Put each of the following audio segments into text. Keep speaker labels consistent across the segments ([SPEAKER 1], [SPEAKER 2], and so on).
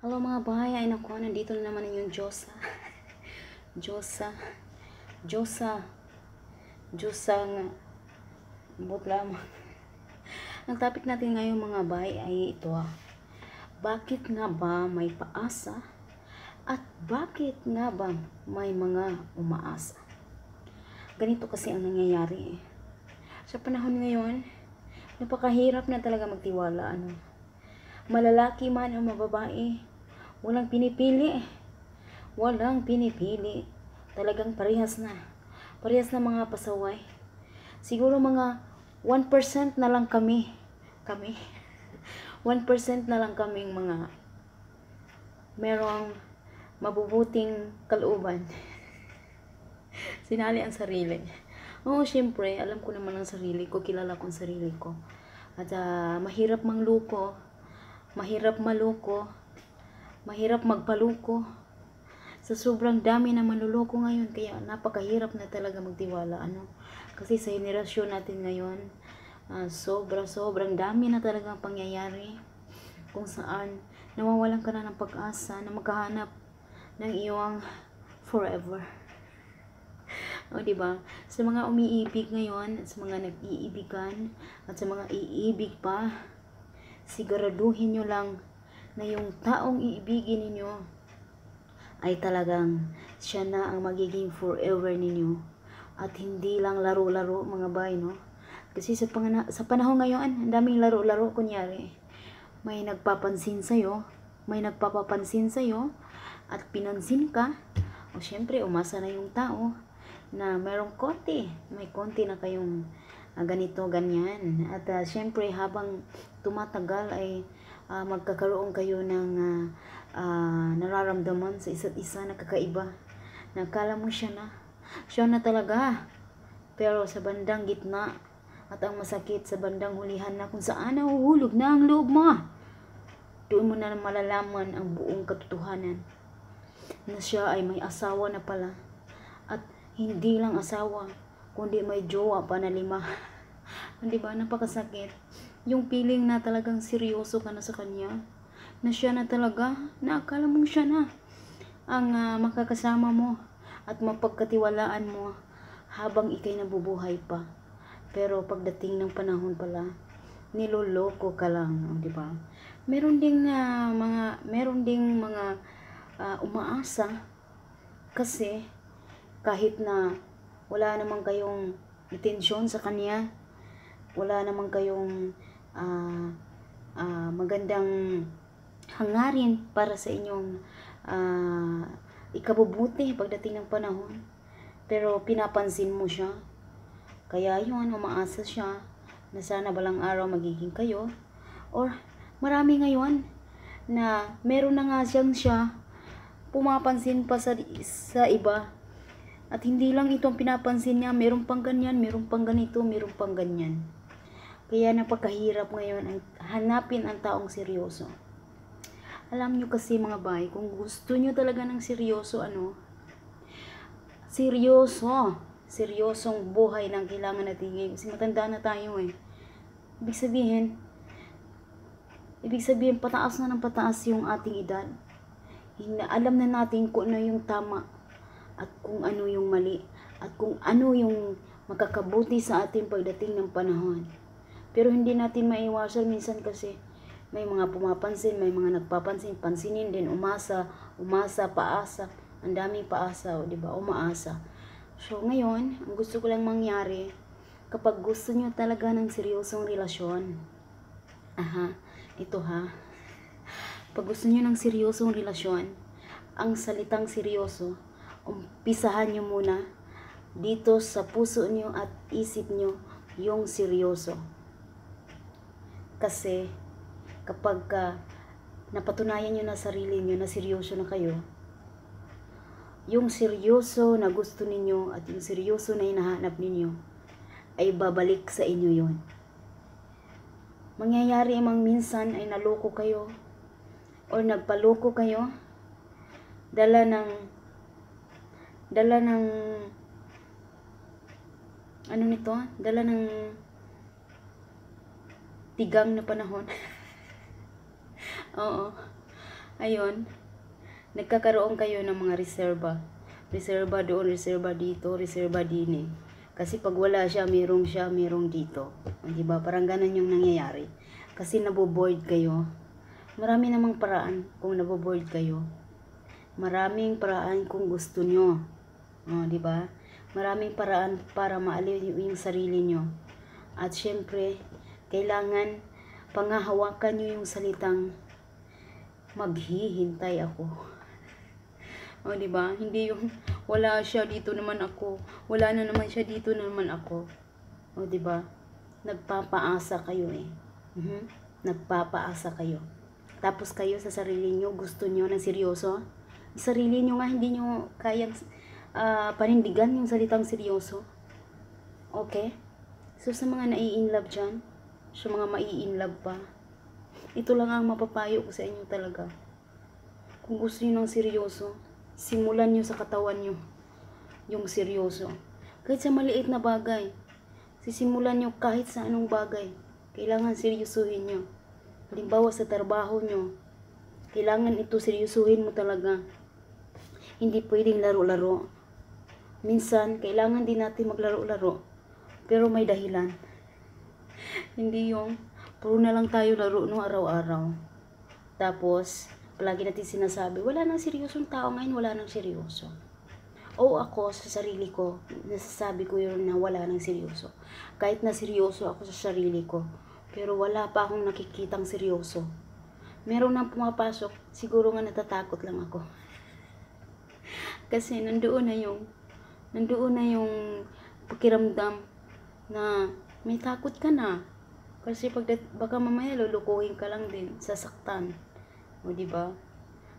[SPEAKER 1] Hello mga bahay, ay naku, nandito na naman yung Diyosa. Diyosa. Diyosa. Diyosa nga. But lamang. Ang topic natin ngayon mga bahay ay ito. Bakit nga ba may paasa? At bakit nga ba may mga umaasa? Ganito kasi ang nangyayari. Sa panahon ngayon, napakahirap na talaga magtiwala. Malalaki man o mababae, walang pinipili. Walang pinipili. Talagang parehas na. Parehas na mga pasaway. Siguro mga 1% na lang kami. 1% na lang kaming mga merong mabubuting kalooban. Sinali ang sarili. Oo, syempre, alam ko naman ang sarili ko. Kilala ko ang sarili ko. At mahirap mangluko. Mahirap maluko. Mahirap magpaluko. Sa sobrang dami na manluloko ngayon, kaya napakahirap na talaga magtiwala. Kasi sa henerasyon natin ngayon, sobrang dami na talagang pangyayari kung saan nawawalan ka na ng pag-asa na magkahanap ng iyong forever. O diba? Sa mga umiibig ngayon, at sa mga nag-iibigan, at sa mga iibig pa, siguraduhin nyo lang na yung taong iibigin ninyo ay talagang siya na ang magiging forever ninyo at hindi lang laro-laro mga bay, no? Kasi sa panahon ngayon, ang daming laro-laro. Kunyari, may nagpapansin sa'yo, may nagpapapansin sa'yo at pinansin ka, o syempre umasa na yung tao na merong may konti na kayong ganito, ganyan. At syempre habang tumatagal ay magkakaroon kayo ng nararamdaman sa isa't isa na kakaiba. Nakala mo siya na talaga. Pero sa bandang gitna at ang masakit sa bandang hulihan na kung saan nahuhulog na ang loob mo. Doon mo na malalaman ang buong katotohanan na siya ay may asawa na pala. At hindi lang asawa, kundi may jowa pa na 5. Diba? Napakasakit. Yung feeling na talagang seryoso ka na sa kanya, na siya na talaga, na akala mong siya na ang makakasama mo at mapagkatiwalaan mo habang ikay nabubuhay pa. Pero pagdating ng panahon pala, niloloko ka lang, di ba? Meron ding mga umaasa kasi kahit na wala namang kayong intensyon sa kanya, wala namang kayong magandang hangarin para sa inyong ikabubuti pagdating ng panahon, pero pinapansin mo siya. Kaya yun, umaasa siya na sana balang araw magiging kayo. Or marami ngayon na meron na nga siya pumapansin pa sa iba. At hindi lang itong pinapansin niya, meron pang ganyan, meron pang ganito, meron pang ganyan. Kaya napakahirap ngayon hanapin ang taong seryoso. Alam nyo kasi mga bay, kung gusto nyo talaga ng seryoso, seryosong buhay ng kailangan natin ngayon. Kasi matanda na tayo eh. Ibig sabihin pataas na ng pataas yung ating edad. Alam na natin kung ano yung tama at kung ano yung mali at kung ano yung makakabuti sa ating pagdating ng panahon. Pero hindi natin maiwasan minsan kasi may mga pumapansin, may mga nagpapansin, pansinin din, umasa, paasa, ang daming paasa, o diba, umaasa. So ngayon, ang gusto ko lang mangyari, kapag gusto nyo talaga ng seryosong relasyon, pag gusto nyo ng seryosong relasyon, ang salitang seryoso, umpisahan nyo muna dito sa puso nyo at isip nyo yung seryoso. Kasi kapag napatunayan nyo na sarili nyo na seryoso na kayo, yung seryoso na gusto ninyo at yung seryoso na hinahanap ninyo ay babalik sa inyo yon. Mangyayari mang minsan ay naloko kayo o nagpaloko kayo, dala ng tigang na panahon. Oo. Ayun, nagkakaroon kayo ng mga reserba. Reserba doon, reserba dito, reserba din eh. Kasi pag wala siya, merong dito. Diba? Parang ganun yung nangyayari. Kasi naboboard kayo. Marami namang paraan kung naboboard kayo. Maraming paraan kung gusto nyo. Diba? Maraming paraan para maaliw yung sarili nyo. At syempre, kailangan pangahawakan nyo yung salitang maghihintay ako. Diba? Hindi yung wala siya dito naman ako. Wala na naman siya dito naman ako. Diba? Nagpapaasa kayo eh. Nagpapaasa kayo. Tapos kayo sa sarili nyo, gusto nyo ng seryoso. Sarili nyo nga, hindi nyo kayang panindigan yung salitang seryoso. Okay? So sa mga nai-inlove dyan, sa mga mai-inlove pa, ito lang ang mapapayo ko sa inyo talaga. Kung gusto nyo ng seryoso, simulan nyo sa katawan nyo yung seryoso. Kahit sa maliit na bagay, sisimulan nyo kahit sa anong bagay. Kailangan seryosuhin nyo. Halimbawa sa trabaho nyo, kailangan ito seryosuhin mo talaga. Hindi pwedeng laro-laro. Minsan, kailangan din natin maglaro-laro. Pero may dahilan. Hindi yung puro na lang tayo laro no araw-araw. Tapos, palagi natin sinasabi, wala nang seryosong tao ngayon, wala nang seryoso. O ako sa sarili ko, nasasabi ko yun na wala nang seryoso. Kahit na seryoso ako sa sarili ko, pero wala pa akong nakikitang seryoso. Meron nang pumapasok, siguro nga natatakot lang ako. Kasi nandoon na yung pakiramdam na may takot ka na. Kasi baka mamaya lulukuhin ka lang din, sasaktan. Diba?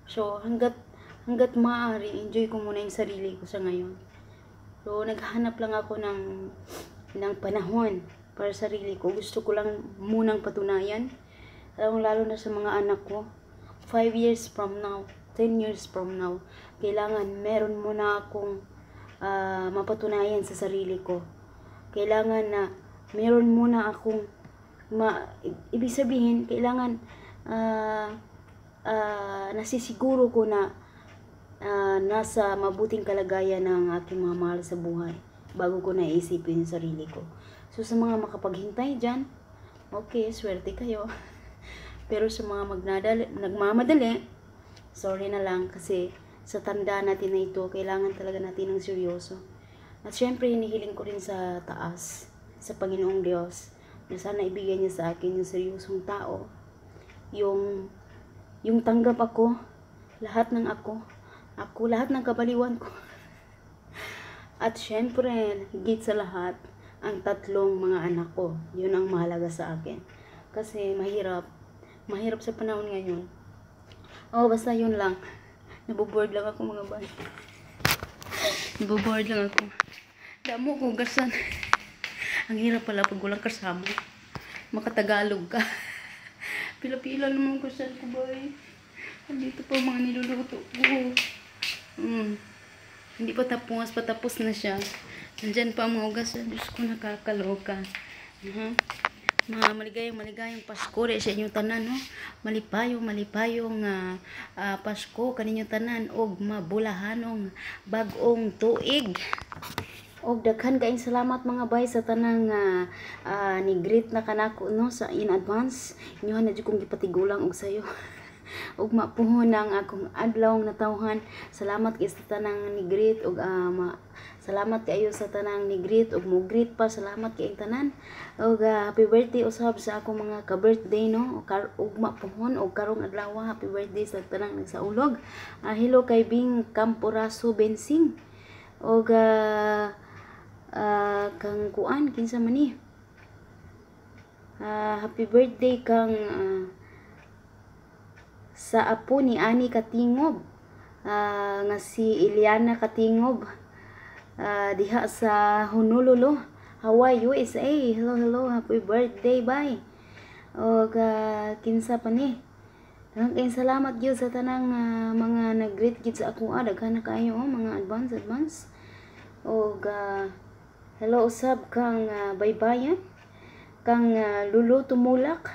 [SPEAKER 1] So, hanggat maaari, enjoy ko muna yung sarili ko sa ngayon. So, naghahanap lang ako ng panahon para sa sarili ko. Gusto ko lang munang patunayan. Lalo na sa mga anak ko. 5 years from now, 10 years from now, kailangan meron muna akong mapatunayan sa sarili ko. Kailangan na meron muna akong ibig sabihin, kailangan nasisiguro ko na nasa mabuting kalagayan ng aking mga mahal sa buhay bago ko naisipin yung sarili ko. So sa mga makapaghintay dyan, okay, swerte kayo. Pero sa mga nagmamadali, sorry na lang kasi sa tanda natin na ito, kailangan talaga natin ng seryoso. At syempre, hinihiling ko rin sa taas, sa Panginoong Diyos, na sana ibigay niya sa akin yung seryosong tao, yung tanggap ako, lahat ng ako, lahat ng kabaliwan ko. At syempre, higit sa lahat, ang 3 mga anak ko, yun ang mahalaga sa akin. Kasi mahirap sa panahon ngayon. Basta yun lang. Naboboard lang ako mga bay. Naboboard lang ako. Damo ko gasan. Ang hirap pala pag walang kasama. Makatagalog ka. Pila-pila naman gasan ko bay. Andito pa mga niluluto ko. Hindi pa patapos na siya. Nandyan pa ang mga ugasan. Diyos ko, nakakaloka. Maligayang Pasko sa inyong tanan, no? Malipayong Pasko kaninyong tanan og mabulahanong bag-ong tuig. Og daghan kaayong salamat mga bay sa tanang ni-greet na kanako no sa in advance. Inyo na jud kong gipatigulang og sayo. Og mapuhon ang akong adlaw natawhan. Salamat kay sa tanang ni-greet og salamat kayo sa tanang ni-greet og mo-greet pa. Salamat kay tanan. Og happy birthday usab sa akong mga ka-birthday no. Og mapuhon og karong adlaw happy birthday sa tanang nagsaulog. Hello kay Bing Camporaso Bensing. Og kang kuan kinsa man ni. Happy birthday kang sa apo ni Ani Katingob. Nga si Iliana Katingob. Diha sa Honolulu, Hawaii, USA. Hello, happy birthday, bye. Og kinsa pa ni. Daghang salamat gyud sa tanang mga nag-greet gyud sa ako. Daghan na kayo mga advance. Og hello usab kang baybayan, kang Lulu Tumulak,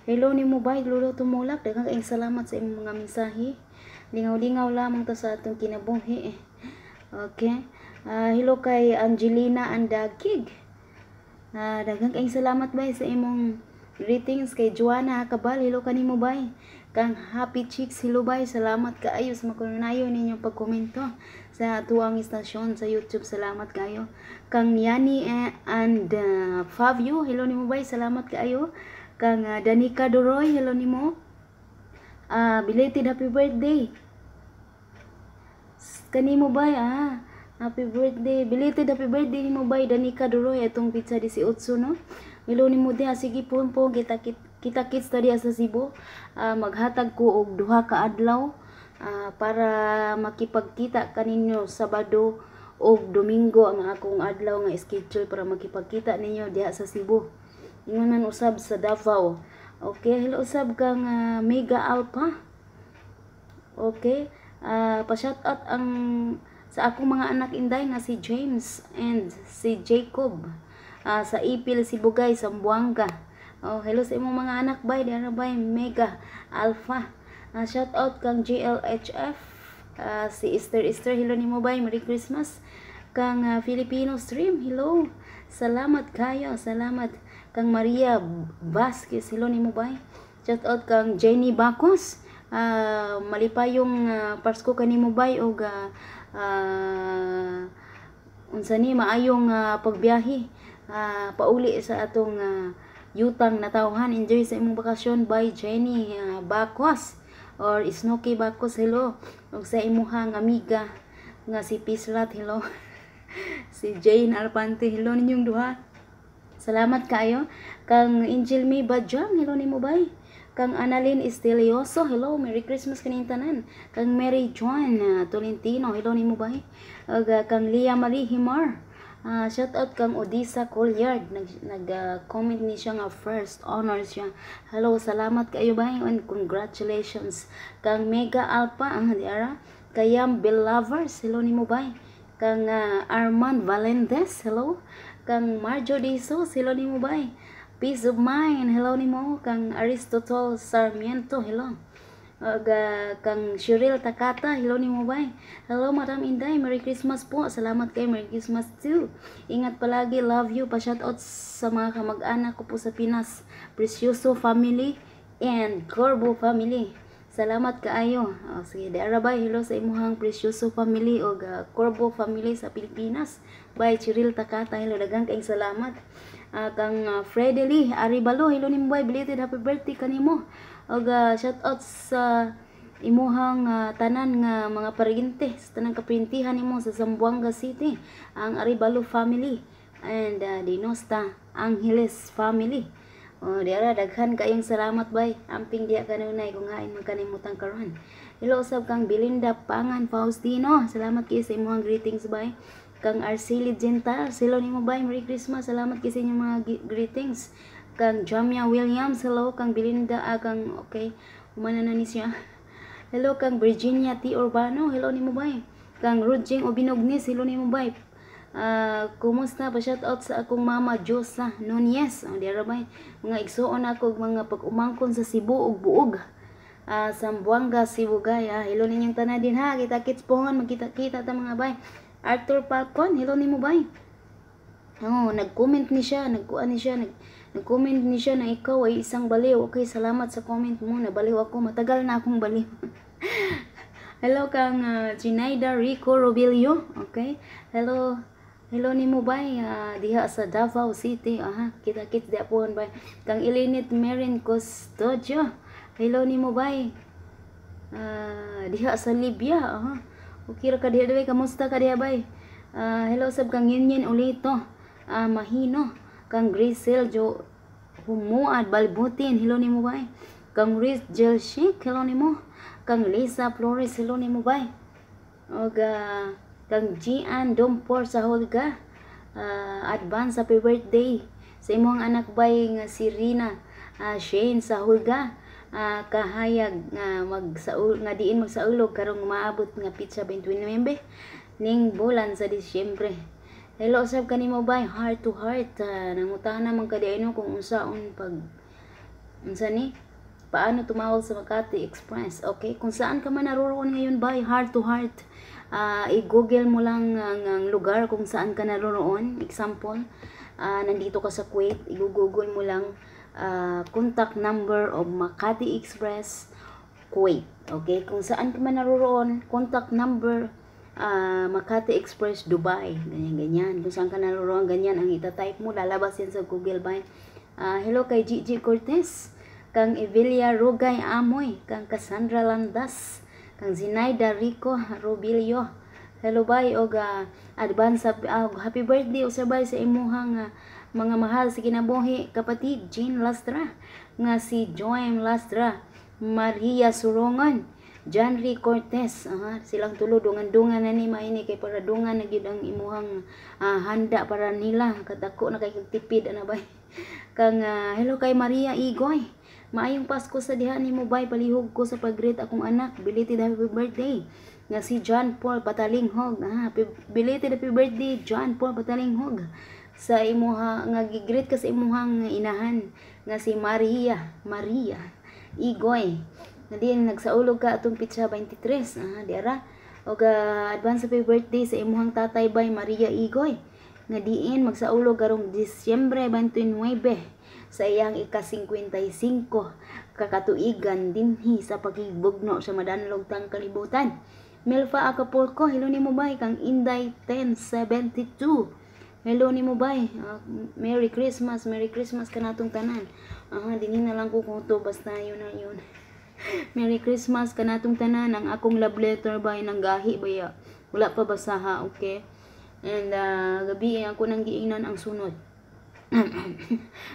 [SPEAKER 1] Hello ni mo bay, Lolo Tumulak. Daghang kaayong salamat sa imong mga mensahe. Lingaw-lingaw lamang to sa atong kinabuhi. Okay. Hello kay Angelina Andagig. Daghang kaayong salamat bay sa imong greetings kay Joanna Kabal. Hello kanimo bay. Kang Happy Chicks, hello bay. Salamat kaayo sa makunayo ninyong pagkomento sa tuwang istasyon sa YouTube. Salamat kayo. Kang Yani and Fabio, hello nimo bay. Salamat kaayo. Kang Danica Doroy, hello nimo. Belated happy birthday. Kanimo bay happy birthday. Belated happy birthday nimo bay Danica Doroy atong pizza 18 no. Hello nimo diha, sige po kita-kits ta diha sa Cebu. Maghatag ko og duha ka adlaw para makipagkita kaninyo Sabado og Domingo ang akong adlaw nga schedule para makipagkita ninyo diha sa Cebu. Ingon man usab sa Davao. Okay, hello usab kang Mega Alpha. Okay, pa-shout out ang sa akong mga anak inday nga si James and si Jacob sa Ipil, Sibugay, Zamboanga. Hello sa imong mga anak bay, diara bay Mega Alpha. Shout out kang GLHF, si Esther, hello nimo bay, Merry Christmas. Kang Filipino Stream, hello. Salamat kayo, salamat. Kang Maria Vasquez, hello nimo bay. Shout out kang Jenny Bacos. Malipayong Pasko kanimo bay og unsa ni maayong pagbiyahe pauli sa atong yutang na tawhan. Enjoy sa imong bakasyon by Jenny Bacos or Snooki Bacos, hello. Og sa imuhang amiga nga si Pislat, hello. Si Jane Alpante, hello ninyong duha. Salamat kayo. Kang Angel May Bajang, hello nimo bay. Kang Annalyn Estelioso, hello, Merry Christmas kaning tanan. Kang Mary Joan Tolentino, hello nimo bay. Kang Lia Marie Himar, shout out kang Odisa Colyard, nag-comment ni siya nga first honor siya. Hello, salamat kayo bay and congratulations. Kang Mega Alpha diara. Kayam Bill Lovers, hello nimo bay. Kang Armand Valentes, hello. Kang Marjo Disos, hello nimo bay. Peace of Mind, hello nimo. Kang Aristotle Sarmiento, hello. Kang Cheryl Takata, hello nimo bay. Hello Madam Inday, Merry Christmas po. Salamat kay, Merry Christmas too. Ingat palagi, love you. Pa-shoutout sa mga kamag-anak ko po sa Pinas, Precioso family and Corbo family. Salamat kaayo. Sige, dara bay, hello sa imuhang Precioso family o Corbo family sa Pilipinas. Bay Cheryl Takata, hello, daghang kaayong salamat. Kang Fredely Aribalo, hello nimo bay, belated happy birthday kanimo. Og shout out sa imuhang tanan nga mga paryente sa tanang kaprintihan nimo sa Zamboanga City, ang Aribalo family and Dinosta Angeles family. Diara daghan kayong salamat bay. Amping diya kanunay kung hain man kanimutang karon. Hello usab kang Belinda Pangan Faustino, salamat kay sa imuhang greetings bay. Kang Arceli Gental, hello nimo bay, Merry Christmas. Salamat kay sa inyong mga greetings. Kang Jamia Williams, hello. Kang Belinda kang okay, umana na ni siya. Hello kang Virginia T Urbano, hello nimo bay. Kang Rudjing Obinognis, hello nimo bay. Kumusta pa, shout out sa akong mama Josa Nunez. Diara bay, mga igsuon ako mga pag-umangkon sa Cebu ug buog. Zamboanga, Sibugay. Hello ninyong tanan din ha. Kita-kits pohon, magkita-kita ta mga bay. Arthur Falcon, hello nimo bay. Nag-comment ni siya, nag-comment ni siya na ikaw ay isang baliw. Okay, salamat sa comment mo. Nabaliw ako, matagal na akong baliw. Hello kang Ginaida Rico Robilio. Okay, hello nimo bay diha sa Davao City. Kita-kits di apon bay. Kang Elinit Merin Custodio, hello nimo bay diha sa Libya. Okay ra ka diha bay, kamusta ka diha bay? Hello sab kang Yunyin Ulito Mahino. Kang Grisel Jo Humuad Balbutin, hello nimo bay. Kang Riz Jelshik, hello nimo. Kang Lisa Flores, hello nimo bay. Og kang Gian Dompor sa Holga, advance happy birthday sa imong anak bay nga si Rina Shane sa Holga. Kahayag nga nga diin magsaulog karong maabot nga pizza 21 ning bulan sa Disyembre. Hello sab kanimo bay, heart to heart. Nangutana man kadiano kung unsaon Unsa ni? Paano tumawag sa Makati Express? Okay? Kung saan ka man naroroon ngayon ba, heart to heart, i-google mo lang ang lugar kung saan ka naroroon. Example, nandito ka sa Kuwait, i-google mo lang contact number of Makati Express Kuwait. Okay? Kung saan ka man naroroon, contact number Makati Express Dubai. Ganyan. Kung saan ka naroroon, ganyan ang itatype mo. Lalabas yan sa Google ba? Hello kay Gigi Cortez, kang Evelia Rogay Amoy, kang Cassandra Landas, kang Zinaida Rico Robilio. Hello bay, og advance happy birthday usabay sa imuhang mga mahal sa kinabuhi kapatid Jean Lastra, nga si Joem Lastra, Maria Surongan, Janry Cortez. Silang tulo dungan-dungan na ni maini kay para dungan na gyud ang imuhang handa para nila kadako na kay tipid ana bay. Kang hello kay Maria Igoy, maayong Pasko sa diha nimo bay, palihog ko sa pag-greet akong anak, belated happy birthday nga si John Paul Patalinghog. Belated happy birthday John Paul Patalinghog sa imuha nga gigreet ka sa imuhang inahan nga si Maria Igoy. Nadiin nagsaulog ka atong pitsa 23. Diara og advance happy birthday sa imuhang tatay bay Maria Igoy. Nga diin magsaulog karong Disyembre 29 sa iyang ika-55 kakatuigan dinhi sa pagibugno sa madanlog tang kalibutan. Milfa Acapulco, hello nimo bay, kang Inday 1072. Hello nimo bay. Merry Christmas kanatong tanan. Dinhi na lang ko kung to basta yun. Merry Christmas kanatong tanan. Ang akong love letter bay nang gahi baya. Wala pa basaha, okay? And gabi ako nang giingnan ang sunod.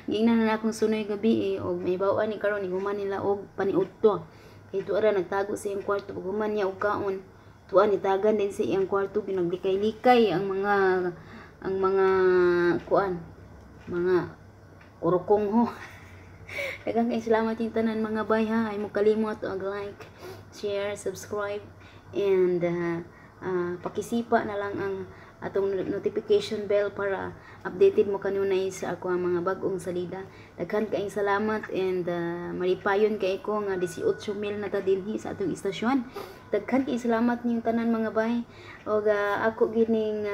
[SPEAKER 1] Giingnan na akong sunod gabi og may bawaan ni karon human nila og paniudto. Kay tuara nagtago sa iyang kwarto ug human niya og kaon. Tuan itagan din sa iyang kwarto ginaglikay-likay ang mga kuan, mga urukong ho. Daghang kay salamat yung tanan mga bay ha. Ay mo kalimot og like, share, subscribe and pakisipa na lang ang atong notification bell para updated mo kanunay sa ako ang mga bagong salida. Daghan kaayong salamat and maripayon kay ko nga 18 mil na ta dinhi sa atong istasyon. Daghan kaayong salamat niyong tanan mga bay og ako gining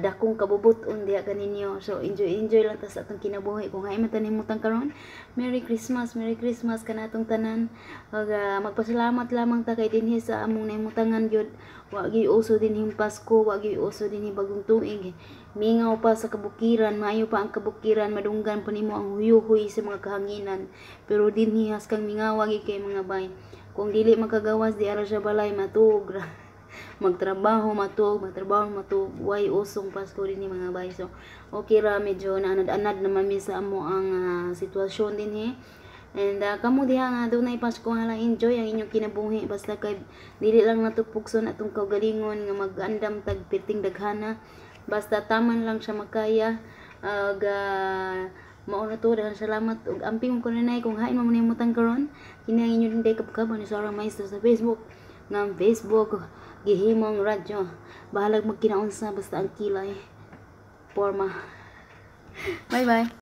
[SPEAKER 1] dakong kabubuton diha kaninyo. So enjoy lang ta sa atong kinabuhi. Kung hay man tanimutang karon, Merry Christmas kanatong tanan. Og magpasalamat lamang ta kay dinhi sa among nahimutangan gyud. Wa gyud uso dinhi Pasko, wa gyud uso dinhi bagong tuig. Mingaw pa sa kabukiran, maayo pa ang kabukiran, madunggan pa nimo ang huyuhoy sa mga kahanginan. Pero dinhi has kang mingawa gyud kay mga bay. Kung dili makagawas di ara sa balay matug ra. Magtrabaho matug, way usong Pasko dinhi mga bay. So okay ra, medyo naanad-anad naman mi sa amo ang sitwasyon dinhi. And kamo diha nga dunay Pasko hala enjoy ang inyong kinabuhi basta kay dili lang natupugson atong kaugalingon nga mag-andam tag piting daghana. Basta taman lang siya makaya. Mauna to, dahil salamat ug amping ko nanay kung hain mo nimutang karon kini ang inyong day kapkaban ni Sarah Maestro sa Facebook nga Facebook gihimong radyo bahalag magkinaunsa basta ang kilay forma. Bye bye.